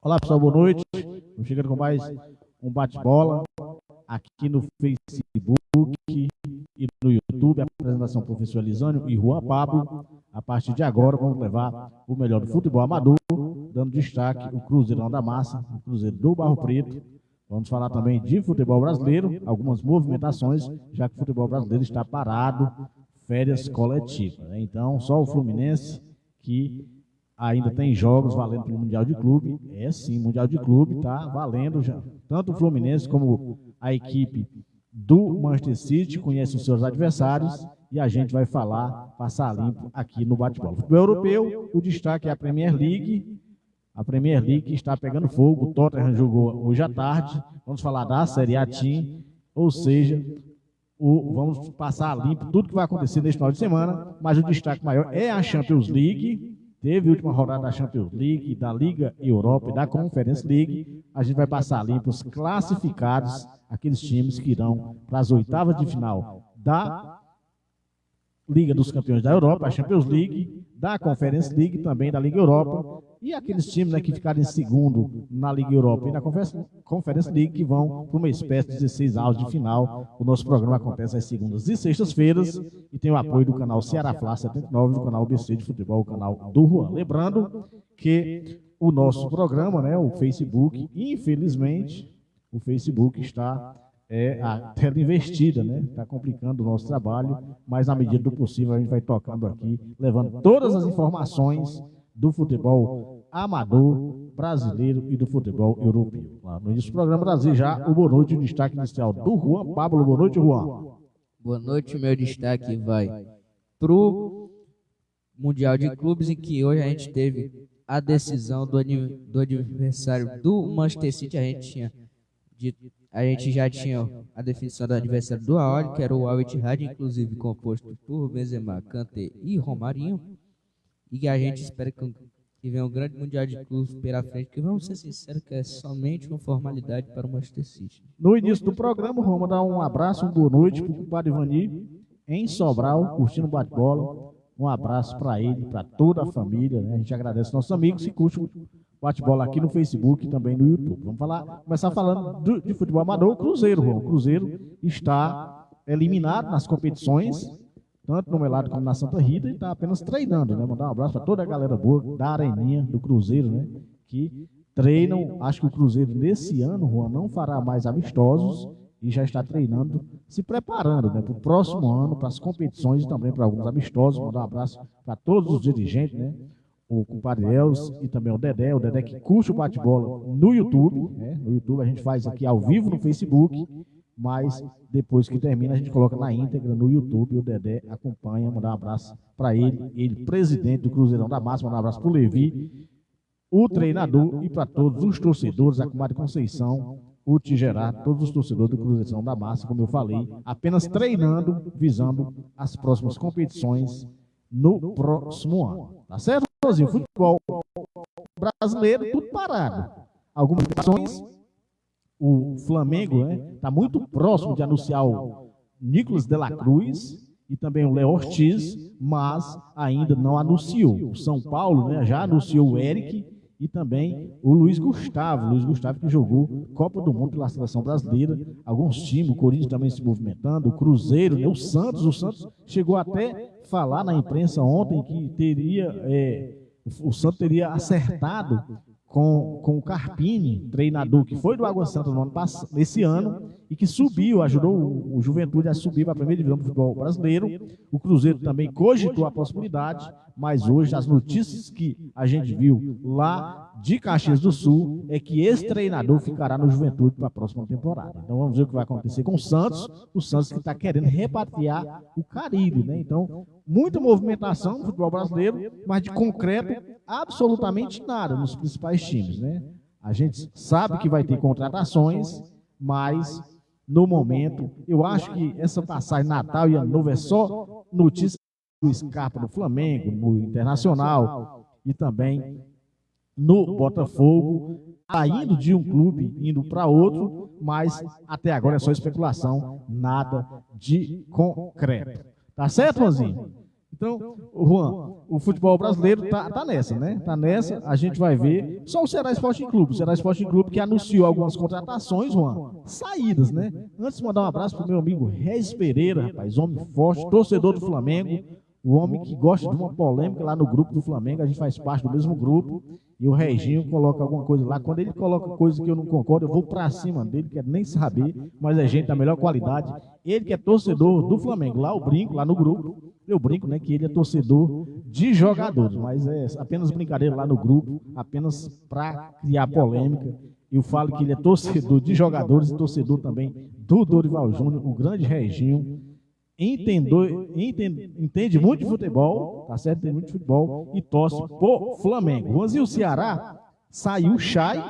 Olá, pessoal, boa noite. Estamos chegando com mais um bate-bola aqui no Facebook e no YouTube. A apresentação do professor Elisânio e Juan Pablo. A partir de agora, vamos levar o melhor do futebol amador, dando destaque o Cruzeirão da Massa, o Cruzeiro do Barro Preto. Vamos falar também de futebol brasileiro, algumas movimentações, já que o futebol brasileiro está parado, férias coletivas, né? Então, só o Fluminense que ainda tem jogos valendo pelo Mundial de Clube. É sim, Mundial de Clube está valendo já. Tanto o Fluminense como a equipe do Manchester City conhece os seus adversários e a gente vai falar, passar limpo aqui no bate-bola. Futebol europeu, o destaque é a Premier League. A Premier League está pegando fogo. O Tottenham jogou hoje à tarde. Vamos falar da Série A Team, ou seja, vamos passar limpo tudo que vai acontecer neste final de semana, mas o destaque maior é a Champions League. Teve a última rodada da Champions League, da Liga Europa e da Conference League. A gente vai passar limpo os classificados, aqueles times que irão para as oitavas de final da Liga dos Campeões da Europa, a Champions League, da Conference League, também da Liga Europa, e aqueles times, né, que ficarem em segundo na Liga Europa e na Conference League, que vão para uma espécie de 16 avos de final. O nosso programa acontece às segundas e sextas-feiras e tem o apoio do canal Ceará Fla 79, do canal BC de Futebol, o canal do Juan. Lembrando que o nosso programa, né, o Facebook, infelizmente, o Facebook está a tela investida, né? Está complicando o nosso trabalho, mas na medida do possível a gente vai tocando aqui, levando todas as informações do futebol amador brasileiro e do futebol europeu. Lá no início do programa, trazer já o boa noite, o destaque inicial do Juan Pablo. Boa noite, Juan. Boa noite, meu destaque vai para o Mundial de Clubes, em que hoje a gente teve a decisão do adversário do Manchester City. A gente já tinha a definição do adversário do Aoli, que era o Al Ittihad, inclusive composto por Benzema, Kanté e Romarinho. E a gente espera que venha um grande Mundial de Clubes pela frente, que vamos ser sinceros que é somente uma formalidade para o Manchester City. No início do programa, vamos dar um abraço, uma boa noite para o compadre Ivani, em Sobral, curtindo o bate-bola. Um abraço para ele, para toda a família, né? A gente agradece aos nossos amigos e curte o bate-bola aqui no Facebook e também no YouTube. Vamos começar falando de futebol amador. O Cruzeiro, João. O Cruzeiro está eliminado nas competições, tanto no Melado como na Santa Rita, e está apenas treinando, né? Mandar um abraço para toda a galera boa da Areninha, do Cruzeiro, né? Que treinam. Acho que o Cruzeiro nesse ano, Juan, não fará mais amistosos e já está treinando, se preparando, né, para o próximo ano, para as competições e também para alguns amistosos. Mandar um abraço para todos os dirigentes, né? O compadre Els e também o Dedé que curte o bate-bola no YouTube, né? No YouTube a gente faz aqui ao vivo no Facebook, mas depois que termina a gente coloca na íntegra no YouTube. O Dedé acompanha. Mandar um abraço para ele, presidente do Cruzeirão da Massa. Mandar um abraço para o Levi, o treinador, e para todos os torcedores, a comadre Conceição, o Tigerá, todos os torcedores do Cruzeirão da Massa, como eu falei, apenas treinando, visando as próximas competições no próximo ano. Tá certo? O futebol brasileiro, tudo parado. Algumas ações, o Flamengo, né, está muito próximo de anunciar o Nicolas de la Cruz e também o Léo Ortiz, mas ainda não anunciou. O São Paulo, né, já anunciou o Eric e também o Luiz Gustavo que jogou Copa do Mundo pela seleção brasileira. Alguns times, o Corinthians também se movimentando, o Cruzeiro, né, o Santos chegou até falar na imprensa ontem que teria o Santos teria acertado com o Carpini, treinador que foi do Água Santa no ano passado, nesse ano, e que subiu, ajudou o Juventude a subir para a primeira divisão do futebol brasileiro. O Cruzeiro também cogitou a possibilidade, mas hoje as notícias que a gente viu lá de Caxias do Sul é que esse treinador ficará no Juventude para a próxima temporada. Então vamos ver o que vai acontecer com o Santos que está querendo repatriar o Caribe, né? Então, muita movimentação no futebol brasileiro, mas de concreto absolutamente nada nos principais times, né? A gente sabe que vai ter contratações, mas no momento, eu acho que essa passagem Natal e Ano Novo é só notícia do Scarpa no Flamengo, no Internacional e também no Botafogo, saindo de um clube, indo para outro, mas até agora é só especulação, nada de concreto. Tá certo, Manzinho? Então, Juan, o futebol brasileiro tá nessa, né? Tá nessa, a gente vai ver. Só o Ceará Sporting Clube. O Ceará Sporting Clube que anunciou algumas contratações, Juan, saídas, né? Antes de mandar um abraço pro meu amigo Regis Pereira, rapaz, homem forte, torcedor do Flamengo, o homem que gosta de uma polêmica lá no grupo do Flamengo, a gente faz parte do mesmo grupo, e o Reginho coloca alguma coisa lá. Quando ele coloca coisa que eu não concordo, eu vou pra cima dele, quero nem saber, mas é gente da melhor qualidade. Ele que é torcedor do Flamengo, lá eu brinco, lá no grupo, eu brinco, né, que ele é torcedor de jogadores, mas é apenas brincadeira lá no grupo, apenas para criar polêmica. Eu falo que ele é torcedor de jogadores e torcedor também do Dorival Júnior, o grande Reginho. Entende muito de futebol, tá certo? Entende muito de futebol e torce pro Flamengo. Vamos ver o Ceará, saiu o Chay,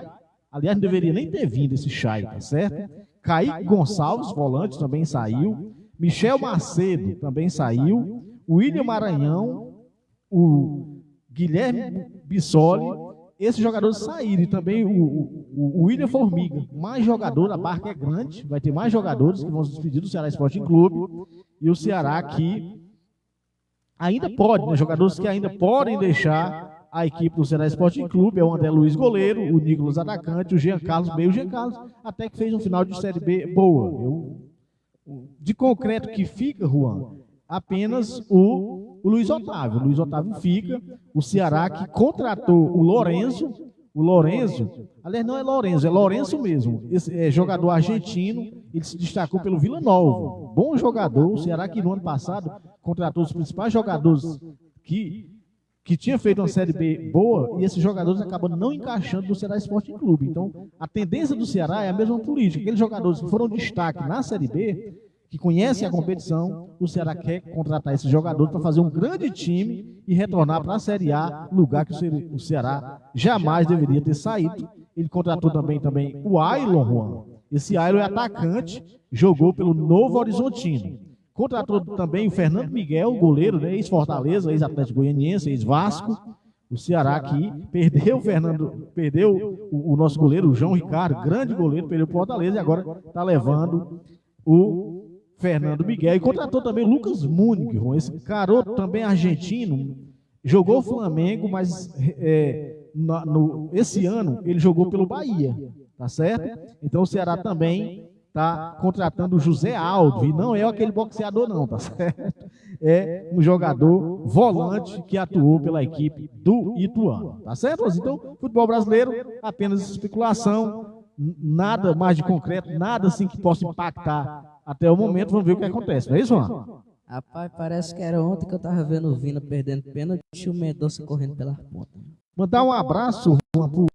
aliás, não deveria nem ter vindo esse Chay, tá certo? Kaique Gonçalves, volante, também saiu. Michel Macedo também saiu. O William Maranhão, o Guilherme Bissoli, esses jogadores saíram. E também o William Formiga, mais jogador, a barca é grande, vai ter mais jogadores que vão se despedir do Ceará Sporting Clube. E o Ceará que ainda pode, né, jogadores que ainda podem deixar a equipe do Ceará Sporting Clube, é o André Luiz goleiro, o Nicolas atacante, o Jean Carlos meio, o Jean Carlos até que fez um final de Série B boa. De concreto que fica, Juan, apenas o Luiz Otávio. O Luiz Otávio fica, o Ceará que contratou o Lorenzo, aliás, não é Lorenzo, é Lourenço mesmo. Esse é jogador argentino, ele se destacou pelo Vila Nova. Bom jogador, o Ceará que no ano passado contratou os principais jogadores que tinha feito uma Série B boa, e esses jogadores acabam não encaixando no Ceará Sporting Clube. Então, a tendência do Ceará é a mesma política. Aqueles jogadores que foram destaque na Série B, que conhecem a competição, o Ceará quer contratar esses jogadores para fazer um grande time e retornar para a Série A, lugar que o Ceará jamais deveria ter saído. Ele contratou também o Ailon, Juan. Esse Ailon é atacante, jogou pelo Novo Horizontino. Contratou também o Fernando Miguel, goleiro, né, ex-Fortaleza, ex-Atlético Goianiense, ex-Vasco. O Ceará aqui perdeu o nosso goleiro, o João Ricardo, grande goleiro, perdeu o Fortaleza e agora está levando o Fernando Miguel. E contratou também o Lucas Munick, esse garoto também argentino, jogou o Flamengo, mas esse ano ele jogou pelo Bahia, tá certo? Então o Ceará também está contratando o José Aldo, e não é aquele boxeador não, tá certo? É um jogador volante que atuou pela equipe do Ituano, tá certo? Então, futebol brasileiro, apenas especulação, nada mais de concreto, nada assim que possa impactar até o momento. Vamos ver o que acontece, não é isso, Juan? Rapaz, parece que era ontem que eu tava vendo o Vina perdendo pênalti e o Mendonça correndo pela ponta. Mandar um abraço, Juan, pro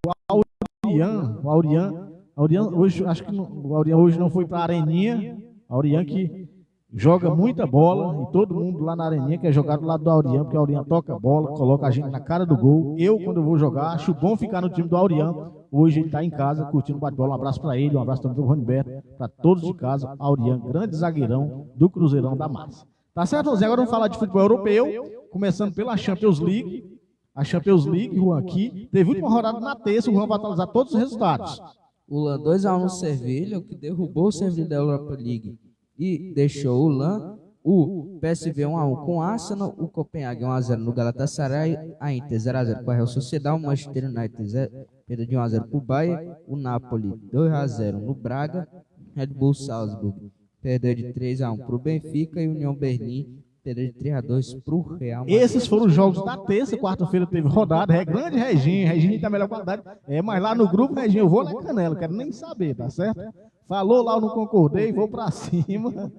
Aurian. O Aurian hoje, acho que o Aurian hoje não foi para a Areninha. O Aurian que joga muita bola, e todo mundo lá na Areninha quer jogar do lado do Aurian, porque o Aurian toca bola, coloca a gente na cara do gol. Eu, quando eu vou jogar, acho bom ficar no time do Aurian. Hoje ele está em casa, curtindo o bate-bola. Um abraço para ele, um abraço também para o Roniberto, para todos de casa. Aurian, grande zagueirão do Cruzeirão da Massa. Tá certo, Zé? Agora vamos falar de futebol europeu, começando pela Champions League. A Champions League, Juan, aqui, teve última rodada na terça, o Juan vai atualizar todos os resultados. O LAN 2-1 no Sevilha, o que derrubou o Sevilha da Europa League e deixou o LAN. O PSV 1-1 com o Arsenal, o Copenhague 1-0 no Galatasaray, a Inter 0-0 com a Real Sociedad, o Manchester United perdeu de 1-0 para o Bayern, o Napoli 2-0 no Braga, Red Bull Salzburg perdeu de 3-1 para o Benfica e o União Berlim perdeu de 3-2 para o Real Madrid. Esses foram os jogos da terça, quarta-feira teve rodada, é grande Reginho tá melhor qualidade, mas lá no grupo, Reginho, eu vou na canela, quero nem saber, tá certo? Falou lá, eu não concordei, vou para cima.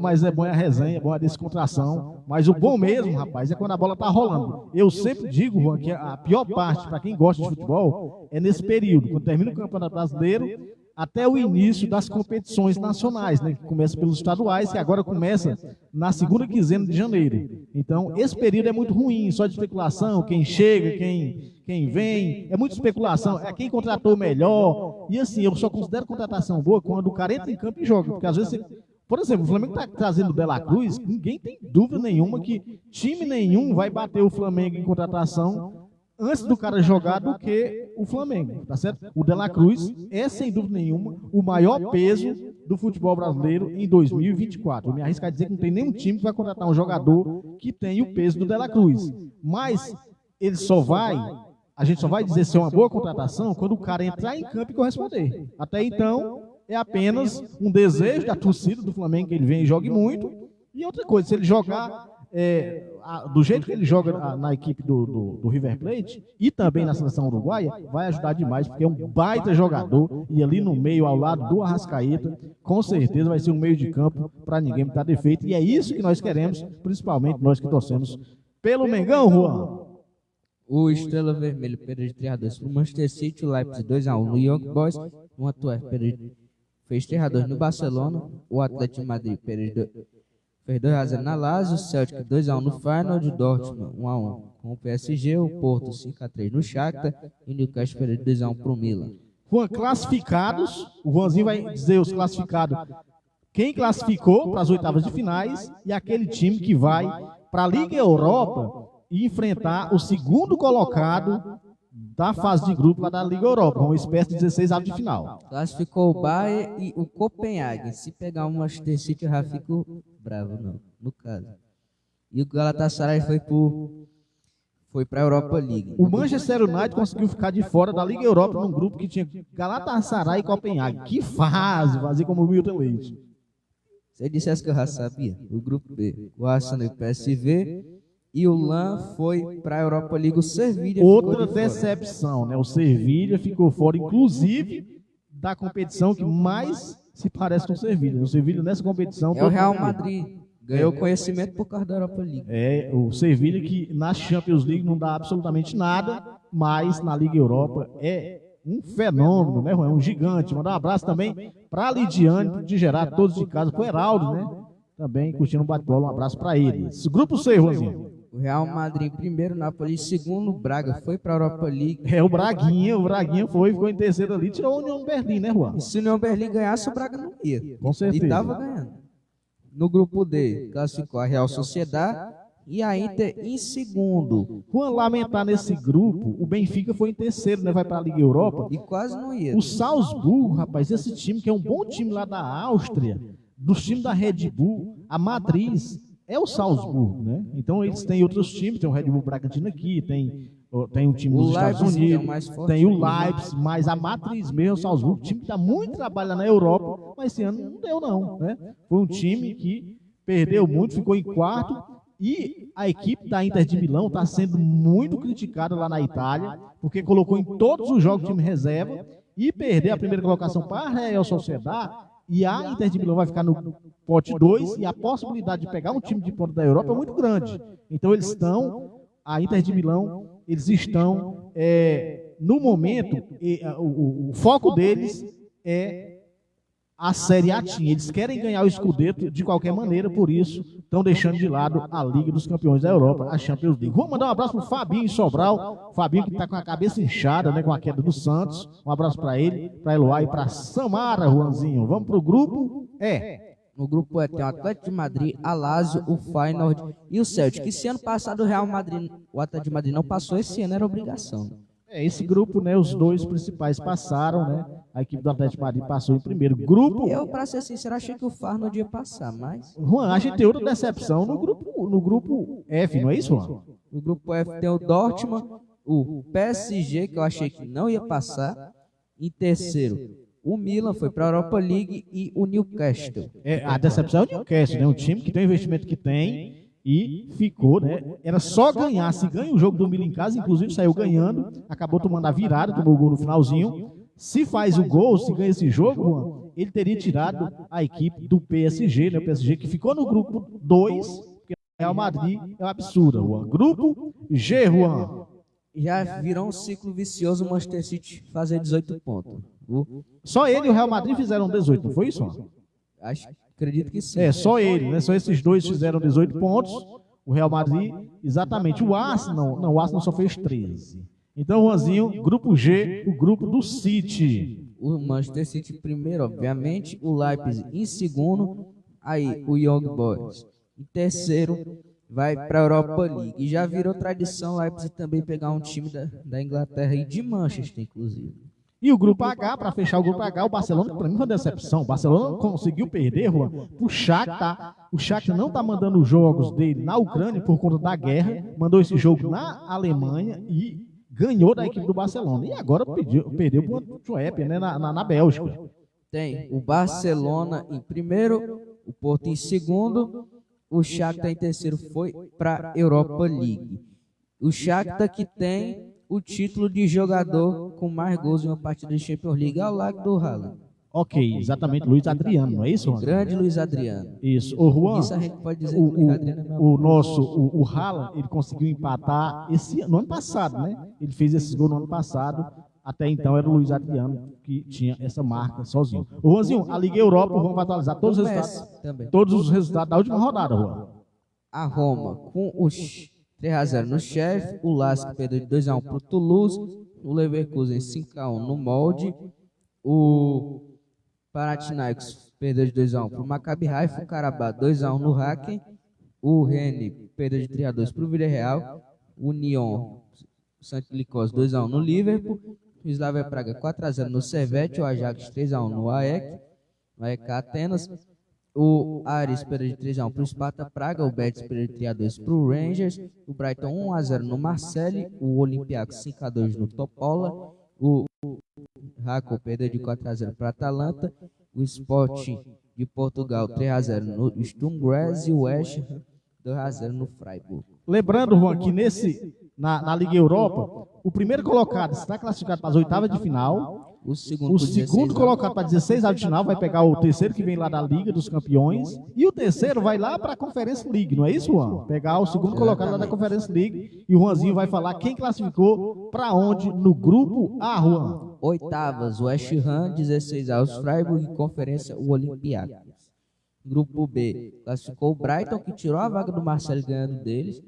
Mas é bom a resenha, é bom a descontração. Mas o bom mesmo, rapaz, é quando a bola tá rolando. Eu sempre digo, Juan, que a pior parte, para quem gosta de futebol, é nesse período, quando termina o Campeonato Brasileiro, até o início das competições nacionais, né, que começa pelos estaduais, que agora começa na segunda quinzena de janeiro. Então, esse período é muito ruim, só de especulação, quem chega, quem vem, é muita especulação, é quem contratou melhor. E assim, eu só considero contratação boa quando o cara entra em campo e joga, porque às vezes por exemplo, o Flamengo está trazendo o De La Cruz, ninguém tem dúvida nenhuma que time nenhum vai bater o Flamengo em contratação antes do cara jogar do que o Flamengo, tá certo? O De La Cruz é, sem dúvida nenhuma, o maior peso do futebol brasileiro em 2024. Eu me arrisco a dizer que não tem nenhum time que vai contratar um jogador que tenha o peso do De La Cruz. Mas a gente só vai dizer se é uma boa contratação quando o cara entrar em campo e corresponder. Até então, é apenas um desejo da torcida do Flamengo que ele venha e jogue muito. E outra coisa, se ele jogar do jeito que ele joga na equipe do River Plate e também na seleção uruguaia, vai ajudar demais, porque é um baita jogador e ali no meio, ao lado do Arrascaeta, com certeza vai ser um meio de campo para ninguém botar defeito. E é isso que nós queremos, principalmente nós que torcemos pelo Mengão, Juan. O Estrela Vermelha perdeu de 3-2 pro Manchester City, o Leipzig 2-1 no Young Boys, o Antwerp fez 3-2 no Barcelona, o Atlético de Madrid fez 2-0 na Lazio, o Celtic 2-1 no Feyenoord, o Dortmund 1-1 com o PSG, o Porto 5-3 no Shakhtar e o Newcastle perdeu 2-1 pro Milan. Juan, classificados, o Juanzinho vai dizer os classificados, quem classificou para as oitavas de finais e aquele time que vai para a Liga Europa e enfrentar o segundo colocado da fase de grupo lá da Liga Europa, uma espécie de 16 avos de final. Classificou o Bayern e o Copenhague. Se pegar o Manchester City, eu já fico bravo, não, no caso. E o Galatasaray foi para a Europa League. O Manchester United conseguiu ficar de fora da Liga Europa num grupo que tinha Galatasaray e Copenhague. Que fase, fazer como o Milton Leite. Você dissesse que eu já sabia. O grupo B, o Arsenal e o PSV. E o LAN foi para a Europa League, o Sevilha. Outra decepção, né? O Sevilha ficou fora, inclusive, da competição que mais se parece com o Sevilha. O Sevilha nessa competição... É o Real Madrid. Ganhou conhecimento por causa da Europa League. É, o Sevilha que na Champions League não dá absolutamente nada, mas na Liga Europa é um fenômeno, né, Juan? É um gigante. Mandar um abraço também para a Lidiane, de Gerard, todos de casa, para o Heraldo, né? Também curtindo um bate-bola, um abraço para eles. Grupo C, Rosinho. O Real Madrid em primeiro, Napoli em segundo, o Braga foi para a Europa League. É, o Braguinha ficou em terceiro ali, tirou o União Berlim, né, Juan? E se o União Berlim ganhasse, o Braga não ia. Com certeza. E estava ganhando. No grupo D, classificou a Real Sociedade e a Inter em segundo. Juan, lamentar nesse grupo, o Benfica foi em terceiro, né, vai para a Liga Europa. E quase não ia. O Salzburgo, rapaz, esse time que é um bom time lá da Áustria, dos times da Red Bull, a matriz é o Salzburgo, né? Então eles têm outros times, tem o Red Bull Bragantino aqui, tem um time dos Estados Unidos, tem o Leipzig, mas a matriz mesmo é o Salzburgo, o time que dá muito trabalho lá na Europa, mas esse ano não deu não, né? Foi um time que perdeu muito, ficou em quarto, e a equipe da Inter de Milão está sendo muito criticada lá na Itália, porque colocou em todos os jogos o time reserva, e perder a primeira colocação para a Real Sociedade. E a Inter de Milão vai ficar no pote 2 e a possibilidade de pegar um time de ponta da Europa é muito grande. Então a Inter de Milão, eles estão, no momento, o foco deles é a Série A. Eles querem ganhar o Scudetto de qualquer maneira, por isso estão deixando de lado a Liga dos Campeões da Europa, a Champions League. Vamos mandar um abraço para o Fabinho em Sobral, Fabinho que está com a cabeça inchada, né, com a queda do Santos. Um abraço para ele, para Eloá e para Samara, Juanzinho. Vamos para o grupo E. No grupo E tem o Atlético de Madrid, a Lazio, o Feyenoord e o Celtic. Esse ano passado o Atlético de Madrid não passou, esse ano era obrigação. Esse grupo, né, os dois principais passaram, né? A equipe do Atlético de Madrid passou em primeiro. Grupo... Eu, para ser sincero, achei que o Feyenoord ia passar, mas... Juan, a gente tem outra decepção no grupo F, não é isso, Juan? No grupo F tem o Dortmund, o PSG, que eu achei que não ia passar. Em terceiro, o Milan foi para a Europa League e o Newcastle. A decepção é o Newcastle, né? Um time que tem o investimento que tem... E ficou, né? Era só ganhar. Se ganha o jogo do Milan em casa, inclusive saiu ganhando, acabou tomando a virada, tomou o gol no finalzinho. Se faz o gol, se ganha esse jogo, Juan, ele teria tirado a equipe do PSG, né? O PSG que ficou no grupo 2, porque o Real Madrid é um absurdo, Juan. Grupo G, Juan. Já virou um ciclo vicioso o Manchester City fazer 18 pontos. Só ele e o Real Madrid fizeram 18, não foi isso, Juan? Acredito que sim. Só ele, né? Só esses dois fizeram 18 pontos. O Real Madrid, exatamente. O Arsenal só fez 13. Então, Juanzinho, grupo G, o grupo do City. O Manchester City primeiro, obviamente. O Leipzig em segundo. Aí, o Young Boys em terceiro. vai para a Europa League. E já virou tradição o Leipzig também pegar um time da Inglaterra e de Manchester, inclusive. E o grupo H, para fechar o grupo H, o Barcelona, para mim, foi uma decepção. O Barcelona conseguiu perder, Juan, o Shakhtar. O Shakhtar não está mandando os jogos dele na Ucrânia por conta da guerra. Mandou esse jogo na Alemanha e ganhou da equipe do Barcelona. E agora perdeu para o Antwerp, né, na Bélgica. Tem o Barcelona em primeiro, o Porto em segundo, o Shakhtar em terceiro foi para a Europa League. O Shakhtar que tem o título de jogador com mais gols em uma partida de Champions League ao lado do Haaland. Ok, exatamente, Luiz Adriano, não é isso, Juan? Grande Luiz Adriano. Isso. O Juan, Isso a gente pode dizer que o Luiz Adriano é meu o Haaland, ele conseguiu empatar no ano passado, né? Ele fez esses gols no ano passado. Até então era o Luiz Adriano que tinha essa marca sozinho. O Juanzinho, a Liga Europa, o Juan vai atualizar todos os resultados, todos os resultados da última rodada, Juan. A Roma com os 3-0 no Sheriff, o Lask perdeu de 2-1 para o Toulouse, o Leverkusen 5-1 no Molde, o Panathinaikos perdeu de 2-1 para o Maccabi Haifa, o Karabakh 2-1 no Hacken, o Rennes perdeu de 3-2 para o Villarreal, o Nyon Saint-Gilloise 2-1 no Liverpool, o Slavia Praga 4-0 no Servette, o Ajax 3-1 no AEK Atenas, o Aris perdeu de 3-1 para o Sparta Praga, o Betis perdeu de 3-2 para o Rangers, o Brighton 1-0 no Marseille, o Olympiacos 5-2 no Topola, o Raco perdeu de 4-0 para a Atalanta, o Sporting de Portugal 3-0 no Sturm Graz e o West Ham 2-0 no Freiburg. Lembrando, Juan, que na Liga Europa, o primeiro colocado está classificado para as oitavas de final. O segundo colocado para 16 de final vai pegar o terceiro que vem lá da Liga dos Campeões. E o terceiro vai lá para a Conference League, não é isso, Juan? Pegar o segundo colocado lá da Conference League. E o Juanzinho vai falar quem classificou para onde no grupo A, Juan. Oitavas, o West Ham, 16 aos Freiburg e Conferência o Olympiacos. Grupo B, classificou o Brighton, que tirou a vaga do Marcelo ganhando deles.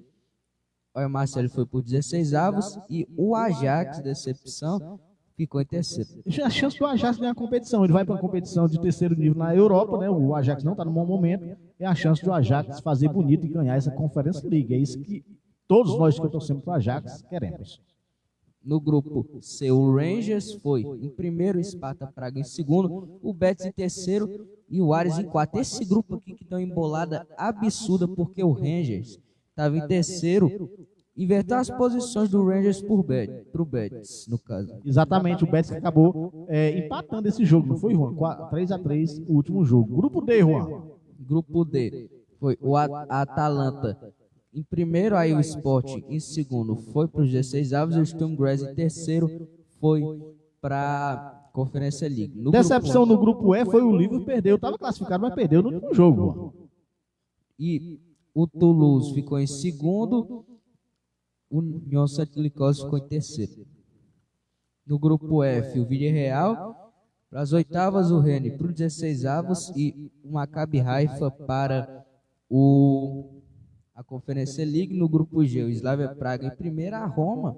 O Marcelo foi por 16 avos e o Ajax, decepção, ficou em terceiro. A chance do Ajax ganhar a competição. Ele vai para uma competição de terceiro nível na Europa, né? O Ajax não está no bom momento. É a chance do Ajax fazer bonito e ganhar essa Conference League. É isso que todos nós que torcemos para o Ajax queremos. No grupo C, o Rangers foi em primeiro, o Sparta Praga em segundo, o Betis em terceiro e o Ares em quarto. Esse grupo aqui que está embolada absurda, porque o Rangers estava em terceiro, inverter as posições do Rangers para o Betis, no caso. Exatamente, o Betis que acabou empatando esse jogo, não foi, Juan? 3-3 o último jogo. Grupo D, Juan. Grupo D foi o Atalanta em primeiro, aí o Sport em segundo foi para os 16 avos, e o Sturm Graz em terceiro foi para a Conferência League. Decepção no grupo E foi o Liverpool, perdeu, estava classificado, mas perdeu no último jogo, Juan. E o Toulouse ficou em segundo, o Nyon Saint-Gilloise ficou em terceiro. No grupo F, o Villarreal para as oitavas, o Rennes para os 16 avos e o Maccabi Haifa para a Conferência League. No grupo G, o Slavia Praga em primeira, a Roma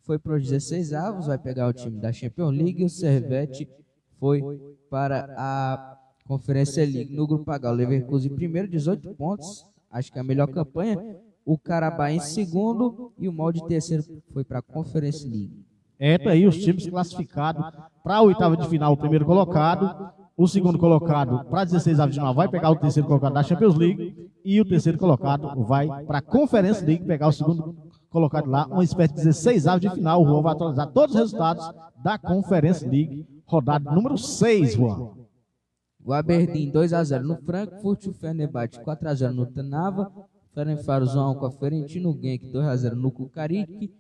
foi para os 16 avos, vai pegar o time da Champions League, e o Servette foi para a Conferência League. No grupo H, o Leverkusen em primeiro, 18 pontos, acho que é a melhor campanha. O Karabakh em segundo e o Molde em terceiro foi para a Conference League. Tá aí os times classificados para a oitava de final, o primeiro colocado, o segundo colocado para 16 avos de final vai pegar o terceiro colocado da Champions League e o terceiro colocado vai para a Conference League pegar o segundo colocado lá, uma espécie de 16 avos de final. O Juan vai atualizar todos os resultados da Conference League, rodada número 6, Juan. O Aberdeen 2-0 no Frankfurt, o Fenerbahçe 4-0 no Trnava, Ferencváros 1-1 com a Fiorentina, o Genk 2-0 no Kukarik,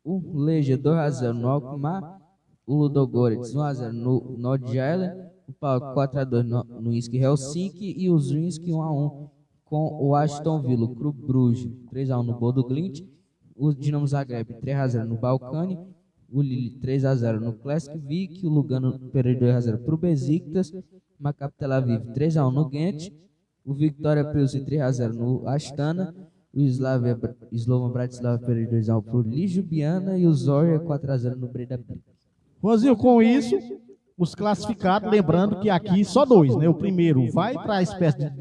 o Legia 2-0 no Alkmaar, o Ludogorets 1-0 no Nordjylland, o PAOK 4-2 no ISK Helsinki e o Zrinski 1-1 com o Aston Villa, o Clube Bruges 3-1 no Bodo Glimt, o Dinamo Zagreb 3-0 no Balkani, o Lille 3-0 no Classic Vic, o Lugano perdeu 2-0 para o Besiktas, o Maccabi Tel Aviv 3-1 no Ghent, o Victoria Pilsen 3-0 no Astana, o Slovan Bratislava perdeu 2-1 para o Ljubljana e o Zorya 4-0 no Breda Plic. Juanzinho, com isso, os classificados, lembrando que aqui só dois, né? O primeiro vai para a espécie de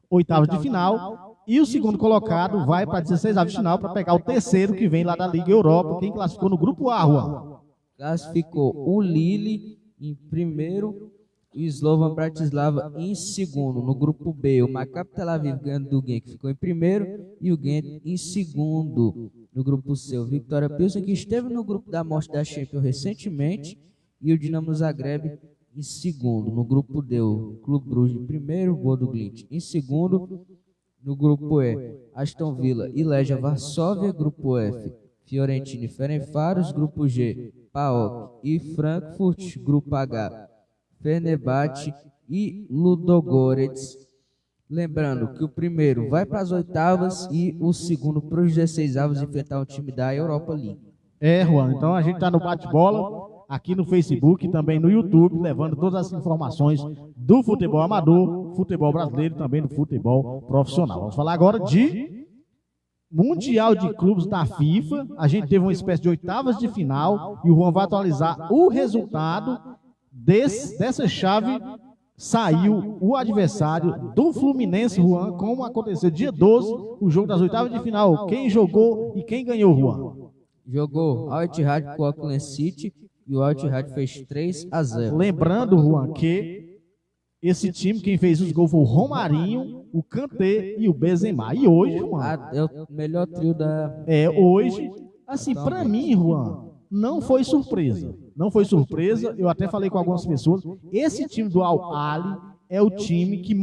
oitava de final, E o segundo colocado vai para 16ª de final para pegar o terceiro que vem lá da Liga Europa. Quem classificou no grupo A, Juan? Classificou o Lille em primeiro e o Slovan Bratislava em segundo. No grupo B, o Maccabi Tel Aviv ganhando do Genk, que ficou em primeiro, e o Genk em segundo. No grupo C, o Victoria Pilsen, que esteve no grupo da morte da Champions recentemente, e o Dinamo Zagreb em segundo. No grupo D, o Clube Bruges em primeiro, o Bodo Glimt em segundo. No grupo E, Aston Villa e Legia Varsóvia. Grupo F, Fiorentina e Ferencváros. Grupo G, PAOK e Frankfurt. Grupo H, Fenerbahçe e Ludogorets. Lembrando que o primeiro vai para as oitavas e o segundo para os 16avos enfrentar o time da Europa League. Juan, então a gente está no bate-bola aqui no Facebook e também no YouTube, levando todas as informações do futebol amador, futebol brasileiro e também do futebol profissional. Vamos falar agora de Mundial de Clubes da FIFA. A gente teve uma espécie de oitavas de final e o Juan vai atualizar o resultado dessa chave. Saiu o adversário do Fluminense, Juan, como aconteceu dia 12, o jogo das oitavas de final. Quem jogou e quem ganhou, Juan? Jogou Al Ittihad com o Auckland City e o Al Ittihad fez 3-0. Lembrando, Juan, que esse time, quem fez os gols foi o Romarinho, o Kanté e o Benzema. E hoje, Juan... É o melhor trio da... Hoje, assim, para mim, Juan, não foi surpresa. Não foi surpresa, eu até falei com algumas pessoas. Esse time do Al Ahly é o time que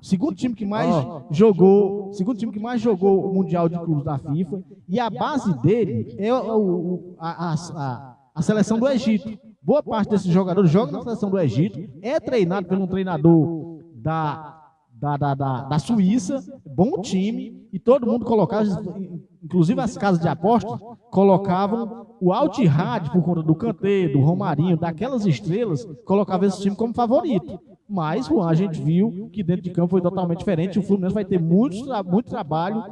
segundo time que mais jogou o Mundial de Clubes da FIFA, e a base dele é a seleção do Egito. Boa parte desses jogadores joga na seleção do Egito, é treinado por um treinador da Suíça, bom time, e todo mundo colocava, inclusive as casas de apostas, colocavam o Al Ittihad, por conta do Kanté, do Romarinho, daquelas estrelas, colocava esse time como favorito. Mas, Juan, a gente viu que dentro de campo foi totalmente diferente. O Fluminense vai ter muito trabalho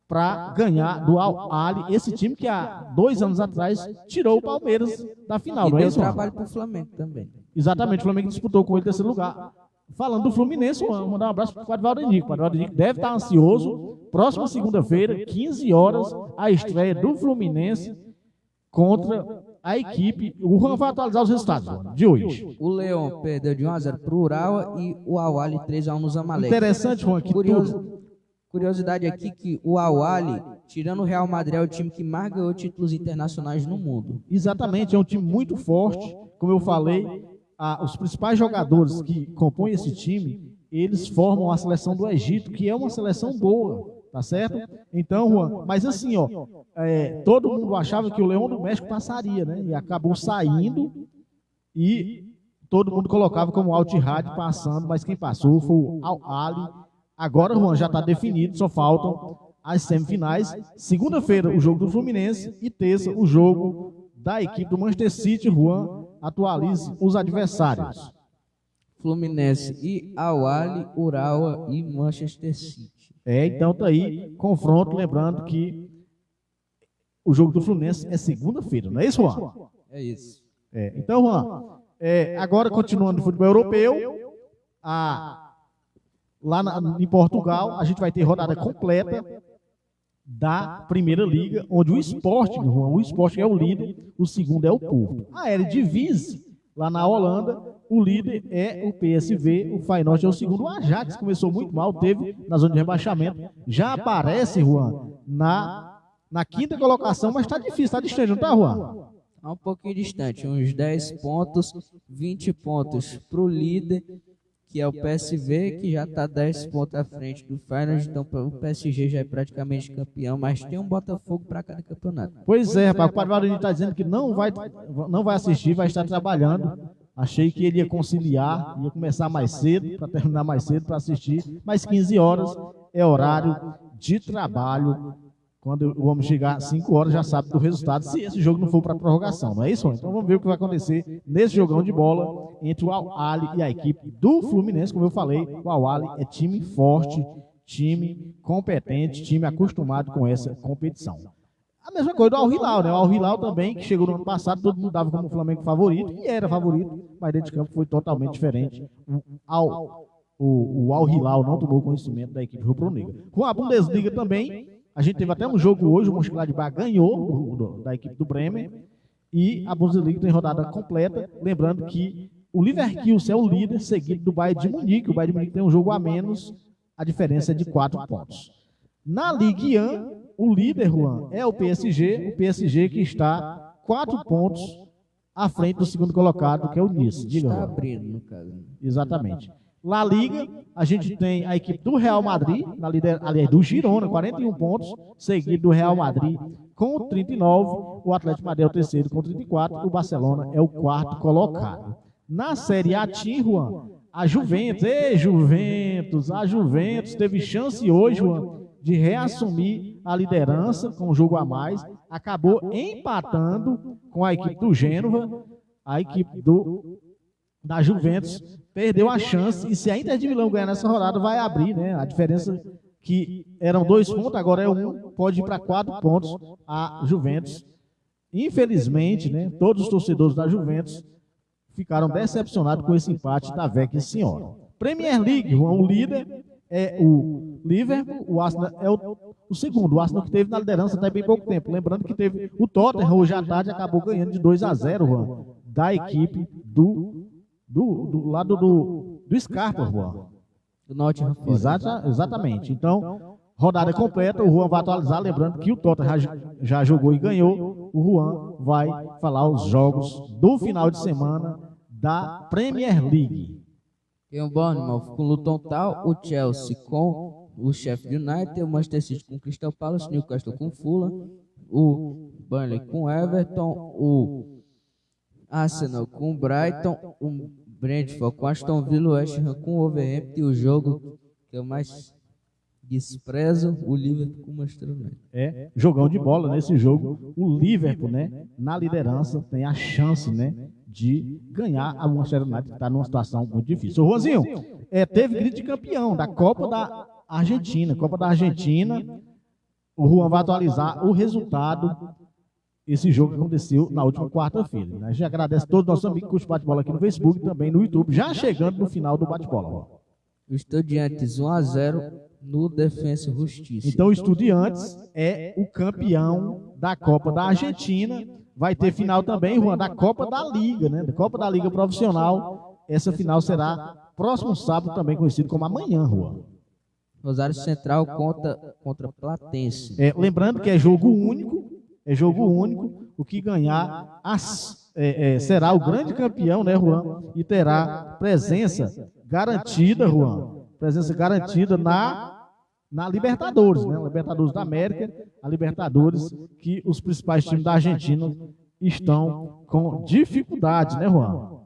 para ganhar do Al Ahly, esse time que há 2 anos atrás tirou o Palmeiras da final. E não é deu isso, trabalho para o Flamengo também. Exatamente, o Flamengo disputou com ele terceiro lugar. Falando do Fluminense, vamos mandar um abraço para o Padre Valdenico. O Padre Valdenico deve estar ansioso. Próxima segunda-feira, 15 horas, a estreia do Fluminense contra a equipe. O Juan vai atualizar os resultados de hoje. O Leão perdeu de 1-0 para o Urawa e o Al Ahly 3-1 no Zamalek. Interessante, Juan, que curiosidade aqui que o Al Ahly, tirando o Real Madrid, é o time que mais ganhou títulos internacionais no mundo. Exatamente, é um time muito forte. Como eu falei, os principais jogadores que compõem esse time, eles formam a seleção do Egito, que é uma seleção boa, tá certo? Então, Juan, mas assim, todo mundo achava que o Leão do México passaria, né? E acabou saindo e todo mundo colocava como Al Ittihad passando, mas quem passou foi o Al Ahly. Agora, Juan, já está definido, só faltam as semifinais. Segunda-feira, o jogo do Fluminense e terça, o jogo da equipe do Manchester City. Juan, atualize os adversários. Fluminense e Al Ahly, Urawa e Manchester City. Então tá aí, confronto, lembrando que o jogo do Fluminense é segunda-feira, não é isso, Juan? É isso. Então, Juan, agora continuando no futebol europeu, em Portugal, a gente vai ter rodada completa da Primeira Liga, onde o Sporting, Juan, o Sporting é o líder, o segundo é o Porto. A Eredivisie, lá na Holanda, o líder é o PSV, o Feyenoord é o segundo. O Ajax começou muito mal, teve na zona de rebaixamento. Já aparece, Juan, na quinta colocação, mas está difícil, está distante, não está, Juan? Está um pouquinho distante, uns 10 pontos, 20 pontos para o líder, que é o PSV, que já está 10 pontos à frente do Feyenoord. Então o PSG já é praticamente campeão, mas tem um Botafogo para cada campeonato. Pois é, rapaz, o Padre Valdemir está dizendo que não vai assistir, vai estar trabalhando. Achei que ele ia conciliar, ia começar mais cedo, para terminar mais cedo, para assistir. Mas 15 horas é horário de trabalho. Quando o homem chegar às 5 horas, já sabe do resultado, se esse jogo não for para prorrogação, não é isso? Então vamos ver o que vai acontecer nesse jogão de bola entre o Al Ahly e a equipe do Fluminense. Como eu falei, o Al Ahly é time forte, time competente, time acostumado com essa competição. A mesma coisa do Al Hilal, né? O Al Hilal também, que chegou no ano passado, todo mundo dava como o Flamengo favorito, e era favorito, mas dentro de campo foi totalmente diferente. O Al o Al Hilal não tomou conhecimento da equipe rubro-negra. Com a Bundesliga também, a gente teve até um jogo hoje, o Mönchengladbach ganhou da equipe do Bremen, e a Bundesliga tem rodada completa, lembrando que o Leverkusen é o líder, seguido do Bayern de Munique. O Bayern de Munique tem um jogo a menos, a diferença é de 4 pontos. Na Ligue 1, o líder, Juan, é o PSG que está 4 pontos à frente do segundo colocado, que é o Nice. Diga, Está Juan. abrindo, no caso. Exatamente. La Liga, a gente tem a equipe do Real Madrid, aliás, do Girona, 41 pontos, seguido do Real Madrid com 39, o Atlético Madrid é o terceiro com 34, o Barcelona é o quarto colocado. Na Série A, Juan, a Juventus teve chance hoje, Juan, de reassumir a liderança com um jogo a mais, acabou empatando com a equipe do Gênova, a equipe da Juventus perdeu a chance, e se a Inter de Milão ganhar nessa rodada, vai abrir, né? A diferença que eram 2 pontos, agora é 1, pode ir para 4 pontos a Juventus. Infelizmente, né, todos os torcedores da Juventus ficaram decepcionados com esse empate da Vecchia Senhora. Premier League, o líder é o Liverpool, o Arsenal é o segundo, o Arsenal que teve na liderança até bem pouco tempo. Lembrando que teve o Tottenham hoje à tarde, acabou ganhando de 2-0, Juan, da equipe do lado do Scarpa, Juan. Do Nottingham Forest. Exatamente. Então, rodada completa, o Juan vai atualizar, lembrando que o Tottenham já jogou e ganhou. O Juan vai falar os jogos do final de semana da Premier League. Tem o Bournemouth com o Luton Town, o Chelsea com o Sheffield United, o Manchester City com o Crystal Palace, o Newcastle com o Fulham, o Burnley com o Everton, o Arsenal com o Brighton, o Brentford com o Aston Villa, o West Ham com o Wolverhampton, e o jogo que eu mais desprezo, o Liverpool com o Manchester United. É, jogão de bola nesse jogo. O Liverpool, né, na liderança, tem a chance, né, de ganhar a Manchester United, que está numa situação muito difícil. Ô, Rosinho, teve grito de campeão da Copa da Argentina. Copa da Argentina, o Juan vai atualizar o resultado. Esse jogo que aconteceu na última quarta-feira. A gente agradece a todos os nossos amigos que curtem bate-bola aqui no Facebook e também no YouTube, já chegando no final do bate-bola. O Estudiantes 1-0 no Defensa e Justiça. Então o Estudiantes é o campeão da Copa da Argentina. Vai ter final também, Juan, da Copa da Liga, né? Da Copa da Liga Profissional. Essa final será próximo sábado, também conhecido como amanhã, Juan. Rosário Central contra Platense. Lembrando que é jogo único. O que ganhar será o grande campeão, né, Juan? E terá presença garantida, Juan. Presença garantida na Libertadores, né? Libertadores da América, a Libertadores que os principais times da Argentina estão com dificuldade, né, Juan?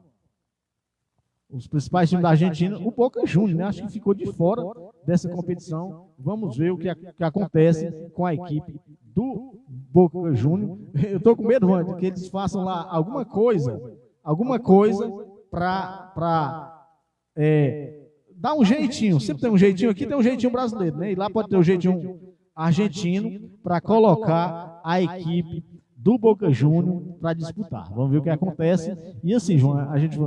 Os principais times da Argentina, o Boca Juniors, né? Acho que ficou de fora dessa competição. Vamos ver o que acontece com a equipe do Boca Juniors. Eu estou com medo, Juan, de que eles façam lá alguma coisa para dar um jeitinho. Sempre tem um jeitinho aqui, tem um jeitinho brasileiro, né? E lá pode ter um jeitinho argentino para colocar a equipe do Boca Juniors para disputar. Vamos ver o que acontece. E assim, João,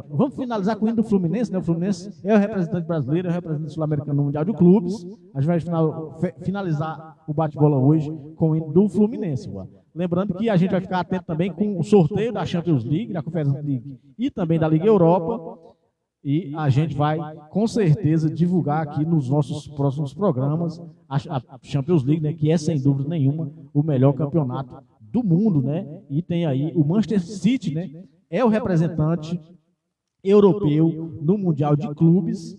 vamos finalizar com o hino do Fluminense, né? O Fluminense é o representante brasileiro, é o representante sul-americano no Mundial de Clubes. A gente vai finalizar o bate-bola hoje com o hino do Fluminense, João. Lembrando que a gente vai ficar atento também com o sorteio da Champions League, da Conference League e também da Liga Europa. E a gente vai, com certeza, divulgar aqui nos nossos próximos programas a Champions League, né? Que é, sem dúvida nenhuma, o melhor campeonato do mundo, né? E tem aí o Manchester City, né? É o representante europeu no Mundial de Clubes.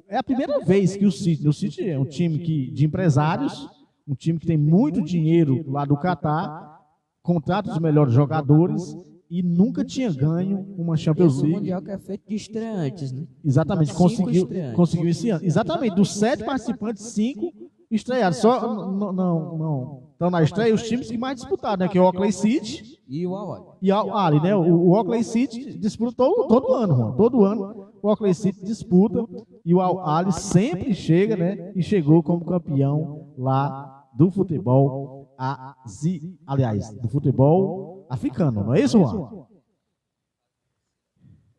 É a primeira vez que o City é um time de empresários, um time que tem muito dinheiro lá do Catar, contrata os melhores jogadores e nunca tinha ganho uma Champions League. Esse Mundial que é feito de estreantes, né? Exatamente, conseguiu esse ano. Exatamente, dos 7 participantes, 5 estrearam. Só não estão na estreia os times que mais disputaram, né? Que é o Auckland City e o Al-Ahly. E o Al-Ahly, né? O Auckland City disputa todo ano, mano. Todo ano o Auckland City disputa e o Al-Ahly sempre chega, né? E chegou como campeão lá do futebol do futebol africano, não é isso, Juan?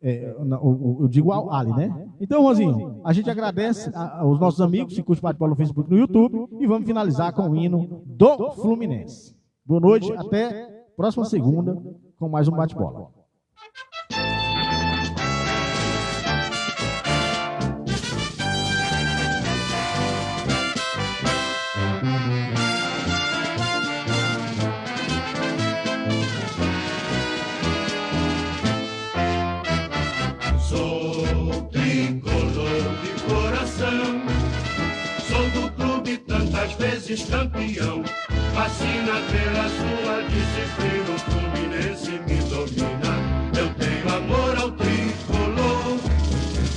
Eu digo ao Ali, né? Então, Rosinho, a gente agradece aos nossos amigos que curtem bate-bola no Facebook e no YouTube e vamos finalizar com o hino do Fluminense. Boa noite, até próxima segunda com mais um bate-bola. Sou tricolor de coração, sou do clube tantas vezes campeão. Fascina pela sua disciplina, o Fluminense me domina. Eu tenho amor ao tricolor,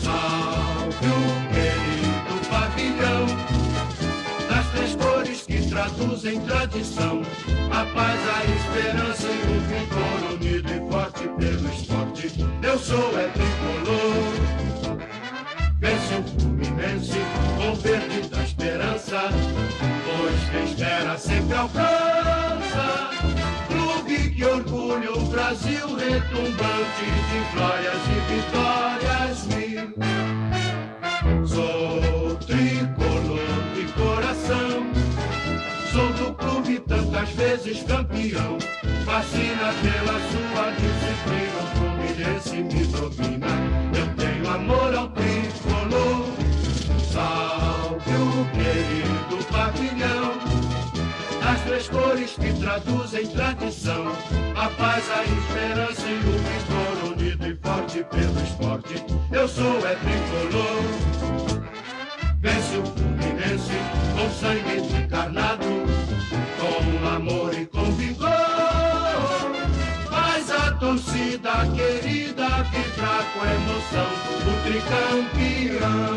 salve o querido pavilhão, das três cores que traduzem tradição, a paz, a esperança e o vigor, unido e forte pelo esporte. Eu sou tricolor, vence o Fluminense com verde da esperança, pois quem espera sempre alcança. Clube que orgulha o Brasil, retumbante de glórias e vitórias mil. Sou tricolor de coração, sou do clube tantas vezes campeão. Fascina pela sua disciplina, o Fluminense me domina. Eu tenho amor ao tricolor, salve o querido pavilhão, as três cores que traduzem tradição, a paz, a esperança e o vigor, unido e forte pelo esporte. Eu sou tricolor, vence o Fluminense com sangue encarnado, com amor e com vigor. Faz a torcida querida vibrar com emoção, o tricampeão.